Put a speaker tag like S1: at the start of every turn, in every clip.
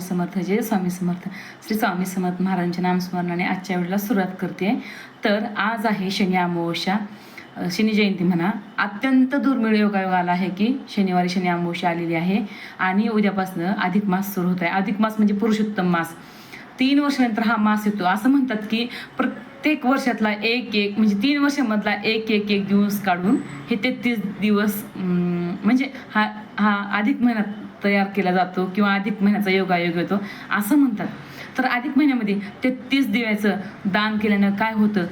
S1: समर्थ जय स्वामी समर्थ. श्री स्वामी समर्थ महाराजांच्या नामस्मरणाने आजच्या वेळेला सुरुवात करते. तर आज आहे शनी अमावस्या, शनी जयंती म्हणा. अत्यंत दुर्मिळ योगायोग आला आहे की शनिवारी शनी अमावस्या आलेली आहे आणि उद्यापासून अधिक मास सुरू होत आहे. अधिक मास म्हणजे पुरुषोत्तम मास. 3 वर्षानंतर हा मास येतो. असं म्हणतात की प्रत्येक वर्षातला एक म्हणजे 3 वर्षामधला एक दिवस काढून हे 33 दिवस म्हणजे हा अधिक महिना तयार केला जातो किंवा अधिक महिन्याचा योगायोग येतो असं म्हणतात. तर अधिक महिन्यामध्ये 33 दिव्याचं दान केल्यानं काय होतं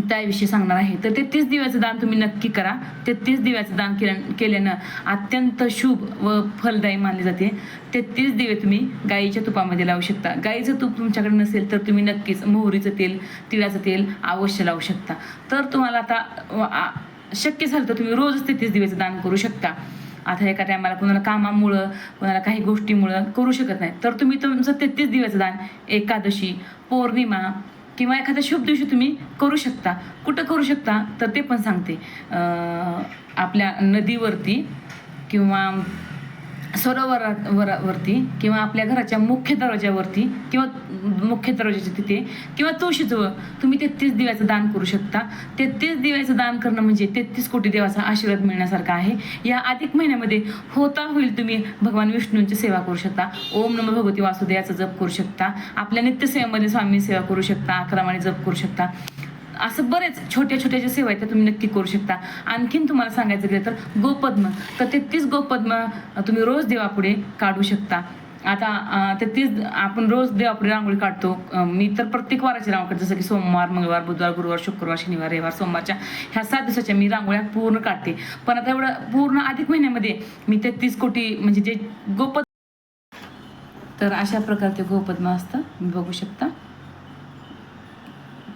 S1: त्याविषयी सांगणार आहे. तर 33 दिव्याचं दान तुम्ही नक्की करा. 33 दिव्याचं दान केल्यानं अत्यंत शुभ व फलदायी मानले जाते. 33 दिवे तुम्ही गाईच्या तुपामध्ये लावू शकता. गाईचं तूप तुमच्याकडे नसेल तर तुम्ही नक्कीच मोहरीचं तेल, तिळाचं तेल अवश्य लावू शकता. तर तुम्हाला आता शक्य झालं तर तुम्ही रोजच 33 दिव्याचं दान करू शकता. आता एका टायमाला कोणाला कामामुळं, कोणाला काही गोष्टीमुळं करू शकत नाही तर तुम्ही तुमचं 33 दिव्याचं दान एकादशी, पौर्णिमा किंवा एखाद्या शुभ दिवशी तुम्ही करू शकता. कुठं करू शकता तर ते पण सांगते. आपल्या नदीवरती किंवा सरोवरावरती किंवा आपल्या घराच्या मुख्य दरवाज्यावरती किंवा मुख्य दरवाजाच्या तिथे किंवा तुळशीजवळ तुम्ही 33 दिव्याचं दान करू शकता. 33 दिव्याचं दान करणं म्हणजे 33 कोटी देवाचा आशीर्वाद मिळण्यासारखा आहे. या अधिक महिन्यामध्ये होता होईल तुम्ही भगवान विष्णूंची सेवा करू शकता. ओम नमो भगवती वासुदेवाचा जप करू शकता. आपल्या नित्यसेवेमध्ये स्वामी सेवा करू शकता. 11 माळी जप करू शकता. असं बरेच छोट्या ज्या सेवा आहेत त्या तुम्ही नक्की करू शकता. आणखीन तुम्हाला सांगायचं गेलं तर गोपद्म, तर 33 गोपद्म तुम्ही रोज देवापुढे काढू शकता. आता 33 आपण रोज देवापुढे रांगोळी काढतो. मी तर प्रत्येक वाराची रांगोळी काढते, जसं की सोमवार, मंगळवार, बुधवार, गुरुवार, शुक्रवार, शनिवार, रविवार, सोमवारच्या ह्या 7 दिवसाच्या मी रांगोळ्या पूर्ण काढते. पण आता एवढं पूर्ण अधिक महिन्यामध्ये मी 33 कोटी म्हणजे जे गोपद्म, तर अशा प्रकारचे गोपद्म असतं, बघू शकता.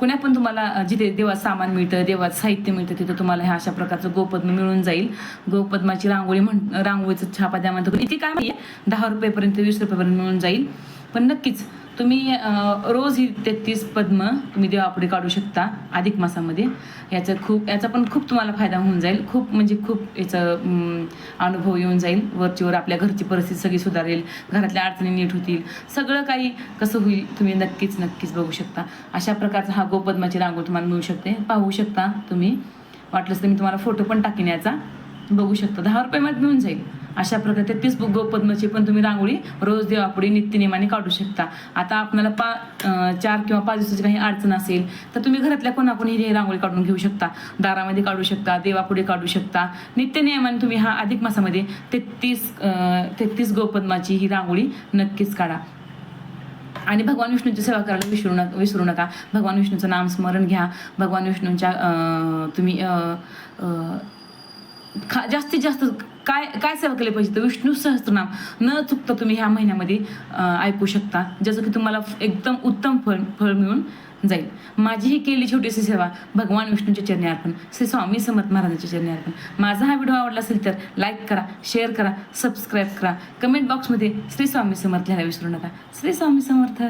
S1: कुण्या पण तुम्हाला जिथे देवाचं सामान मिळतं, देवाचं साहित्य मिळतं तिथं तुम्हाला ह्या अशा प्रकारचं गोपद्म मिळून जाईल. गोपद्माची रांगोळीचं छापा द्या म्हणतो. इथे काय माहिती 10 रुपयेपर्यंत 20 रुपयेपर्यंत मिळून जाईल. पण नक्कीच तुम्ही रोज ही 33 पद्म तुम्ही देवापुढे काढू शकता अधिक मासामध्ये. याचा पण खूप तुम्हाला फायदा होऊन जाईल. खूप म्हणजे खूप याचा अनुभव येऊन जाईल. वरचीवर आपल्या घरची परिस्थिती सगळी सुधारेल, घरातल्या अडचणी नीट होतील, सगळं काही कसं होईल तुम्ही नक्कीच बघू शकता. अशा प्रकारचा हा गोपद्माची रांगोळी तुम्हाला मिळू शकते, पाहू शकता तुम्ही. वाटलंच तर मी तुम्हाला फोटो पण टाकीन याचा, बघू शकता. 10 रुपयामध्ये मिळून जाईल. अशा प्रकारे 33 गोपद्माची पण तुम्ही रांगोळी रोज देवापुढे नित्यनेमाने काढू शकता. आता आपल्याला 4 किंवा 5 दिवसाची काही अडचण असेल तर तुम्ही घरातल्या कोणाकोणी ही रांगोळी काढून घेऊ शकता. दारामध्ये काढू शकता, देवापुढे काढू शकता. नित्यनियमाने तुम्ही हा अधिक मासामध्ये 33 गोपद्माची ही रांगोळी नक्कीच काढा. आणि भगवान विष्णूची सेवा करायला विसरू नका. भगवान विष्णूचं नामस्मरण घ्या. भगवान विष्णूंच्या तुम्ही जास्तीत जास्त काय सेवा केली पाहिजे तर विष्णू सहस्त्रनाम न चुकता तुम्ही ह्या महिन्यामध्ये ऐकू शकता, ज्याचं की तुम्हाला एकदम उत्तम फळ मिळून जाईल. माझी ही केली छोटीशी सेवा भगवान विष्णूच्या चरणी अर्पण, श्री स्वामी समर्थ महाराजांच्या चरणी अर्पण. माझा हा व्हिडिओ आवडला असेल तर लाईक करा, शेअर करा, सबस्क्राईब करा. कमेंट बॉक्समध्ये श्री स्वामी समर्थ लिहायला विसरू नका. श्री स्वामी समर्थ.